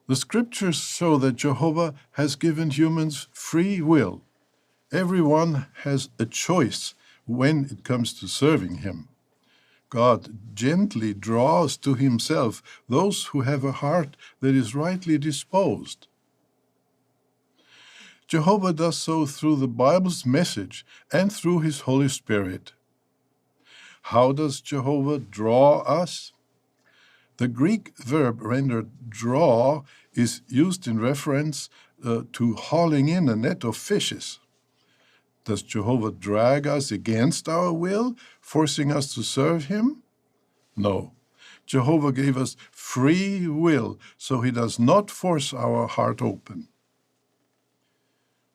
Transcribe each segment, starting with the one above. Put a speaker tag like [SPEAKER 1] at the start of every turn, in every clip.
[SPEAKER 1] The scriptures show that Jehovah has given humans free will. Everyone has a choice when it comes to serving him. God gently draws to himself those who have a heart that is rightly disposed. Jehovah does so through the Bible's message and through his Holy Spirit. How does Jehovah draw us? The Greek verb rendered draw is used in reference to hauling in a net of fishes. Does Jehovah drag us against our will, forcing us to serve him? No. Jehovah gave us free will, so he does not force our heart open.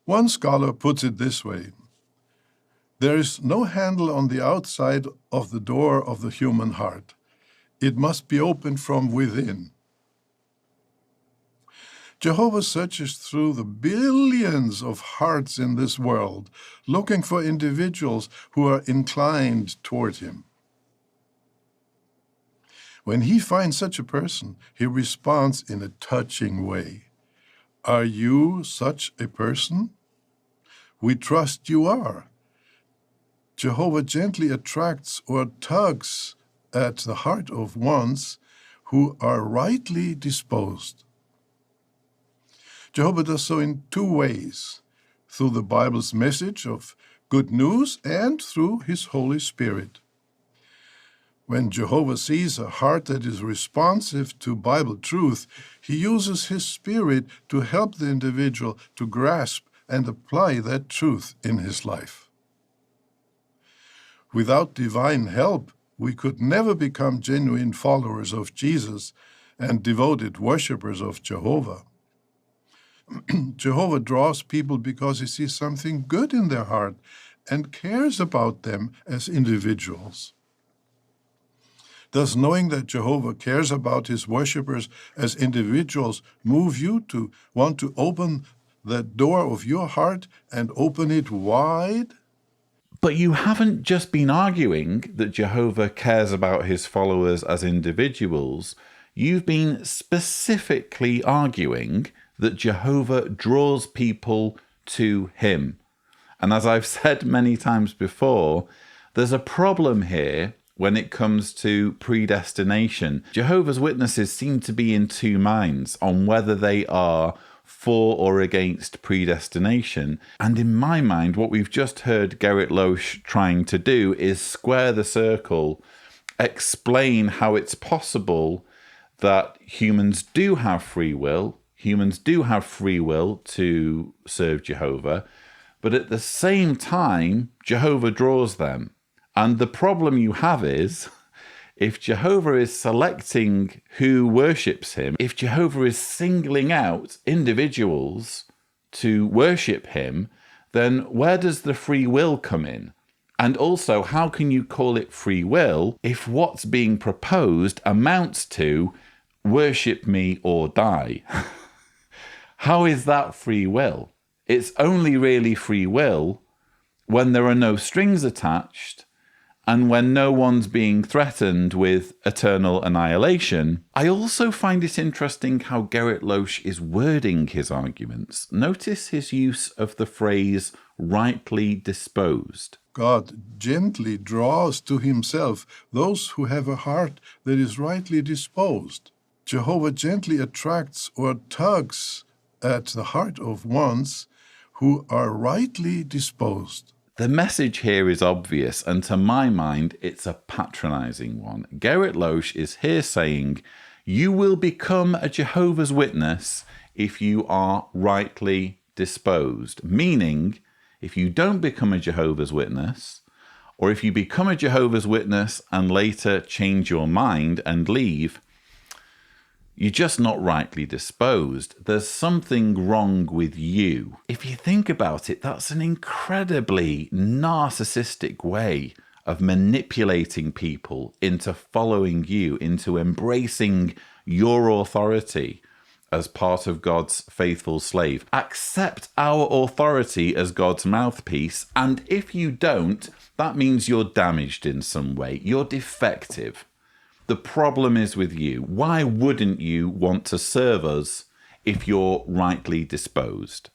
[SPEAKER 1] One scholar puts it this way: there is no handle on the outside of the door of the human heart. It must be opened from within. Jehovah searches through the billions of hearts in this world, looking for individuals who are inclined toward him. When he finds such a person, he responds in a touching way. Are you such a person? We trust you are. Jehovah gently attracts or tugs at the heart of ones who are rightly disposed. Jehovah does so in two ways: through the Bible's message of good news and through his Holy Spirit. When Jehovah sees a heart that is responsive to Bible truth, he uses his Spirit to help the individual to grasp and apply that truth in his life. Without divine help, we could never become genuine followers of Jesus and devoted worshippers of Jehovah. Jehovah draws people because he sees something good in their heart and cares about them as individuals. Does knowing that Jehovah cares about his worshippers as individuals move you to want to open the door of your heart and open it wide?
[SPEAKER 2] But you haven't just been arguing that Jehovah cares about his followers as individuals. You've been specifically arguing that Jehovah draws people to him. And as I've said many times before, there's a problem here when it comes to predestination. Jehovah's Witnesses seem to be in two minds on whether they are for or against predestination. And in my mind, what we've just heard Gerrit Lösch trying to do is square the circle, explain how it's possible that humans do have free will, to serve Jehovah, but at the same time, Jehovah draws them. And the problem you have is, if Jehovah is selecting who worships him, if Jehovah is singling out individuals to worship him, then where does the free will come in? And also, how can you call it free will if what's being proposed amounts to worship me or die? How is that free will? It's only really free will when there are no strings attached and when no one's being threatened with eternal annihilation. I also find it interesting how Gerrit Lösch is wording his arguments. Notice his use of the phrase rightly disposed.
[SPEAKER 1] God gently draws to himself those who have a heart that is rightly disposed. Jehovah gently attracts or tugs at the heart of ones who are rightly disposed.
[SPEAKER 2] The message here is obvious, and to my mind, it's a patronizing one. Gerrit Lösch is here saying, you will become a Jehovah's Witness if you are rightly disposed. Meaning, if you don't become a Jehovah's Witness, or if you become a Jehovah's Witness and later change your mind and leave, you're just not rightly disposed. There's something wrong with you. If you think about it, that's an incredibly narcissistic way of manipulating people into following you, into embracing your authority as part of God's faithful slave. Accept our authority as God's mouthpiece, and if you don't, that means you're damaged in some way. You're defective. The problem is with you. Why wouldn't you want to serve us if you're rightly disposed.